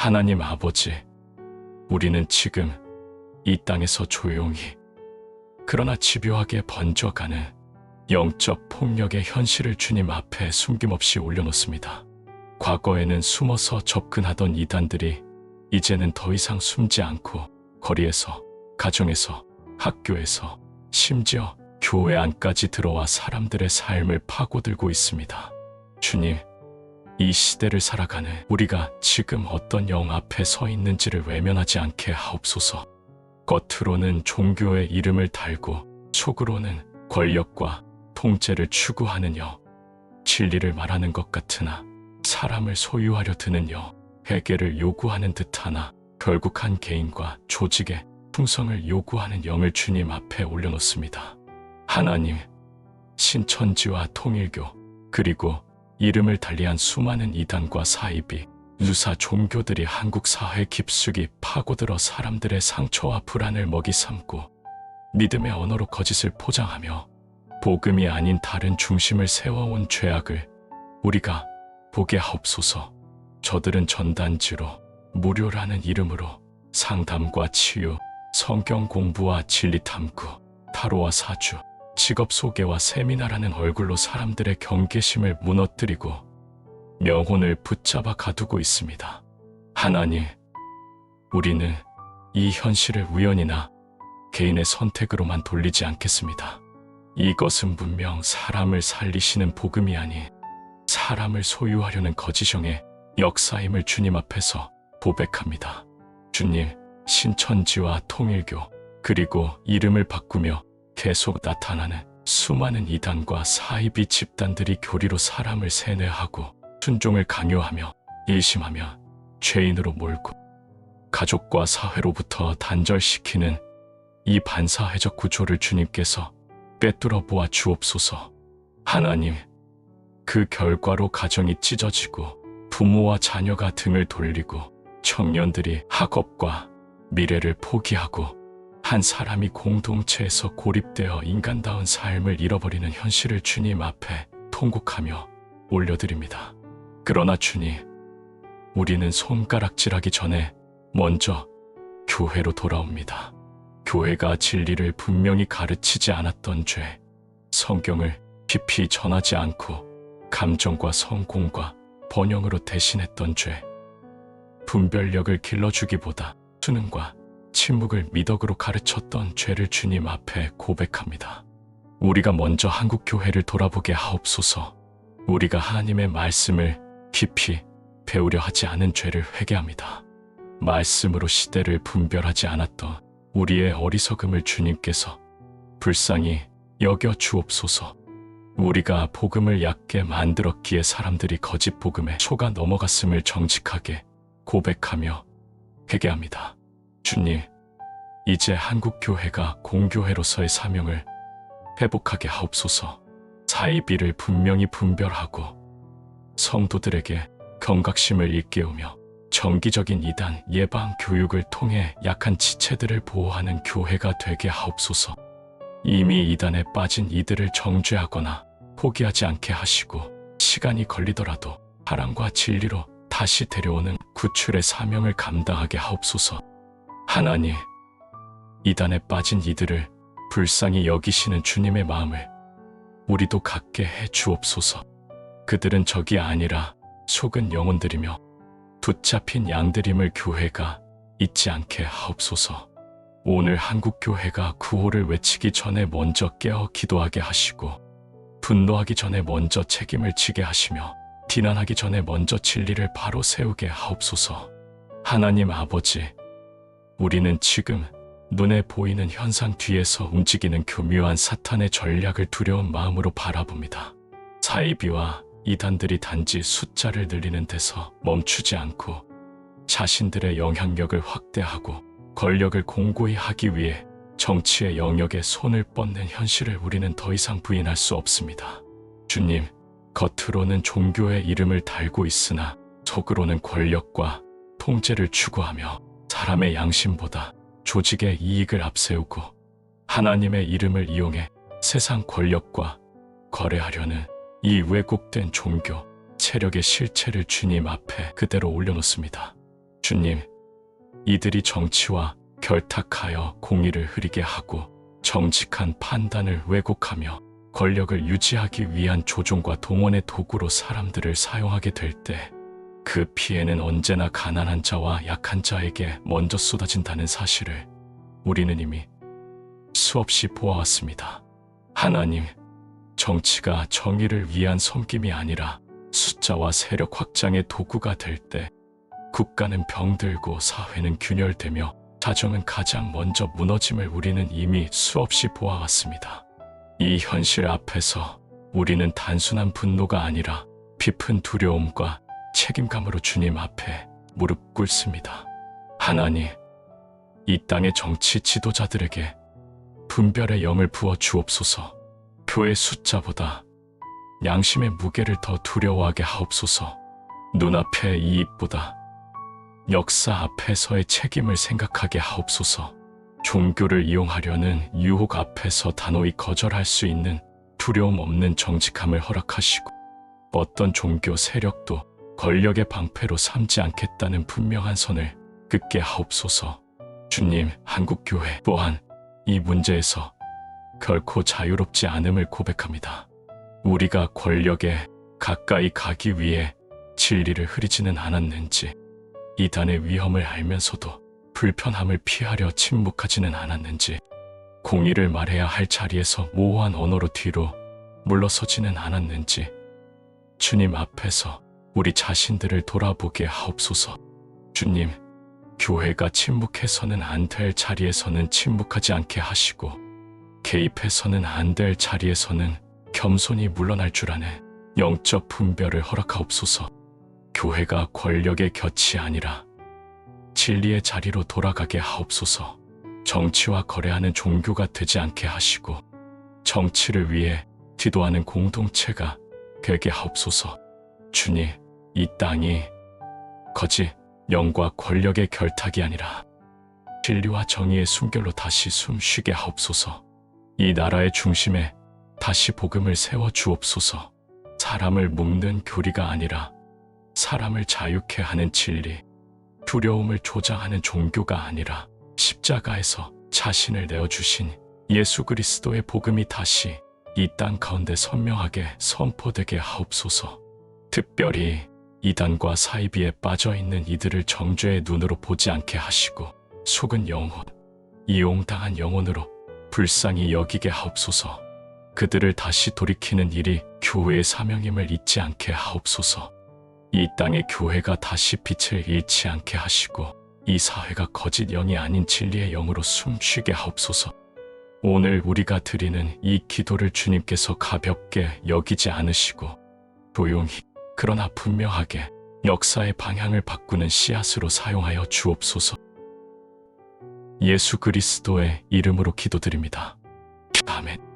하나님 아버지, 우리는 지금 이 땅에서 조용히 그러나 집요하게 번져가는 영적 폭력의 현실을 주님 앞에 숨김없이 올려놓습니다. 과거에는 숨어서 접근하던 이단들이 이제는 더 이상 숨지 않고 거리에서, 가정에서, 학교에서, 심지어 교회 안까지 들어와 사람들의 삶을 파고들고 있습니다. 주님, 이 시대를 살아가는 우리가 지금 어떤 영 앞에 서 있는지를 외면하지 않게 하옵소서. 겉으로는 종교의 이름을 달고 속으로는 권력과 통제를 추구하는 여, 진리를 말하는 것 같으나 사람을 소유하려 드는 여, 회개를 요구하는 듯하나 결국 한 개인과 조직의 충성을 요구하는 영을 주님 앞에 올려놓습니다. 하나님, 신천지와 통일교, 그리고 이름을 달리한 수많은 이단과 사이비, 유사 종교들이 한국 사회 깊숙이 파고들어 사람들의 상처와 불안을 먹이 삼고 믿음의 언어로 거짓을 포장하며 복음이 아닌 다른 중심을 세워온 죄악을 우리가 보게 하옵소서. 저들은 전단지로 무료라는 이름으로 상담과 치유, 성경 공부와 진리 탐구, 타로와 사주, 직업 소개와 세미나라는 얼굴로 사람들의 경계심을 무너뜨리고 영혼을 붙잡아 가두고 있습니다. 하나님, 우리는 이 현실을 우연이나 개인의 선택으로만 돌리지 않겠습니다. 이것은 분명 사람을 살리시는 복음이 아닌 사람을 소유하려는 거짓형의 역사임을 주님 앞에서 고백합니다. 주님, 신천지와 통일교, 그리고 이름을 바꾸며 계속 나타나는 수많은 이단과 사이비 집단들이 교리로 사람을 세뇌하고 순종을 강요하며 일심하며 죄인으로 몰고 가족과 사회로부터 단절시키는 이 반사회적 구조를 주님께서 꿰뚫어 보아 주옵소서. 하나님, 그 결과로 가정이 찢어지고 부모와 자녀가 등을 돌리고 청년들이 학업과 미래를 포기하고 한 사람이 공동체에서 고립되어 인간다운 삶을 잃어버리는 현실을 주님 앞에 통곡하며 올려드립니다. 그러나 주님, 우리는 손가락질하기 전에 먼저 교회로 돌아옵니다. 교회가 진리를 분명히 가르치지 않았던 죄, 성경을 깊이 전하지 않고 감정과 성공과 번영으로 대신했던 죄, 분별력을 길러주기보다 수능과 침묵을 미덕으로 가르쳤던 죄를 주님 앞에 고백합니다. 우리가 먼저 한국교회를 돌아보게 하옵소서. 우리가 하나님의 말씀을 깊이 배우려 하지 않은 죄를 회개합니다. 말씀으로 시대를 분별하지 않았던 우리의 어리석음을 주님께서 불쌍히 여겨 주옵소서. 우리가 복음을 얕게 만들었기에 사람들이 거짓 복음에 속아 넘어갔음을 정직하게 고백하며 회개합니다. 주님, 이제 한국교회가 공교회로서의 사명을 회복하게 하옵소서. 사이비를 분명히 분별하고 성도들에게 경각심을 일깨우며 정기적인 이단 예방 교육을 통해 약한 지체들을 보호하는 교회가 되게 하옵소서. 이미 이단에 빠진 이들을 정죄하거나 포기하지 않게 하시고 시간이 걸리더라도 사랑과 진리로 다시 데려오는 구출의 사명을 감당하게 하옵소서. 하나님, 이단에 빠진 이들을 불쌍히 여기시는 주님의 마음을 우리도 갖게 해 주옵소서. 그들은 적이 아니라 속은 영혼들이며 붙잡힌 양들임을 교회가 잊지 않게 하옵소서. 오늘 한국교회가 구호를 외치기 전에 먼저 깨어 기도하게 하시고 분노하기 전에 먼저 책임을 지게 하시며 비난하기 전에 먼저 진리를 바로 세우게 하옵소서. 하나님 아버지, 우리는 지금 눈에 보이는 현상 뒤에서 움직이는 교묘한 사탄의 전략을 두려운 마음으로 바라봅니다. 사이비와 이단들이 단지 숫자를 늘리는 데서 멈추지 않고 자신들의 영향력을 확대하고 권력을 공고히 하기 위해 정치의 영역에 손을 뻗는 현실을 우리는 더 이상 부인할 수 없습니다. 주님, 겉으로는 종교의 이름을 달고 있으나 속으로는 권력과 통제를 추구하며 사람의 양심보다 조직의 이익을 앞세우고 하나님의 이름을 이용해 세상 권력과 거래하려는 이 왜곡된 종교, 세력의 실체를 주님 앞에 그대로 올려놓습니다. 주님, 이들이 정치와 결탁하여 공의를 흐리게 하고 정직한 판단을 왜곡하며 권력을 유지하기 위한 조종과 동원의 도구로 사람들을 사용하게 될 때 그 피해는 언제나 가난한 자와 약한 자에게 먼저 쏟아진다는 사실을 우리는 이미 수없이 보아왔습니다. 하나님, 정치가 정의를 위한 섬김이 아니라 숫자와 세력 확장의 도구가 될 때 국가는 병들고 사회는 균열되며 자정은 가장 먼저 무너짐을 우리는 이미 수없이 보아왔습니다. 이 현실 앞에서 우리는 단순한 분노가 아니라 깊은 두려움과 책임감으로 주님 앞에 무릎 꿇습니다. 하나님, 이 땅의 정치 지도자들에게 분별의 영을 부어 주옵소서. 교회 숫자보다 양심의 무게를 더 두려워하게 하옵소서. 눈앞의 이익보다 역사 앞에서의 책임을 생각하게 하옵소서. 종교를 이용하려는 유혹 앞에서 단호히 거절할 수 있는 두려움 없는 정직함을 허락하시고 어떤 종교 세력도 권력의 방패로 삼지 않겠다는 분명한 선을 긋게 하옵소서. 주님, 한국교회 또한 이 문제에서 결코 자유롭지 않음을 고백합니다. 우리가 권력에 가까이 가기 위해 진리를 흐리지는 않았는지, 이단의 위험을 알면서도 불편함을 피하려 침묵하지는 않았는지, 공의를 말해야 할 자리에서 모호한 언어로 뒤로 물러서지는 않았는지, 주님 앞에서 우리 자신들을 돌아보게 하옵소서. 주님, 교회가 침묵해서는 안 될 자리에서는 침묵하지 않게 하시고 개입해서는 안 될 자리에서는 겸손히 물러날 줄 아는 영적 분별을 허락하옵소서. 교회가 권력의 곁이 아니라 진리의 자리로 돌아가게 하옵소서. 정치와 거래하는 종교가 되지 않게 하시고 정치를 위해 기도하는 공동체가 되게 하옵소서. 주님, 이 땅이 거짓, 영과 권력의 결탁이 아니라 진리와 정의의 숨결로 다시 숨쉬게 하옵소서. 이 나라의 중심에 다시 복음을 세워 주옵소서. 사람을 묶는 교리가 아니라 사람을 자유케 하는 진리, 두려움을 조장하는 종교가 아니라 십자가에서 자신을 내어주신 예수 그리스도의 복음이 다시 이 땅 가운데 선명하게 선포되게 하옵소서. 특별히 이단과 사이비에 빠져있는 이들을 정죄의 눈으로 보지 않게 하시고 속은 영혼, 이용당한 영혼으로 불쌍히 여기게 하옵소서. 그들을 다시 돌이키는 일이 교회의 사명임을 잊지 않게 하옵소서. 이 땅의 교회가 다시 빛을 잃지 않게 하시고 이 사회가 거짓 영이 아닌 진리의 영으로 숨쉬게 하옵소서. 오늘 우리가 드리는 이 기도를 주님께서 가볍게 여기지 않으시고 조용히 그러나 분명하게 역사의 방향을 바꾸는 씨앗으로 사용하여 주옵소서. 예수 그리스도의 이름으로 기도드립니다. 아멘.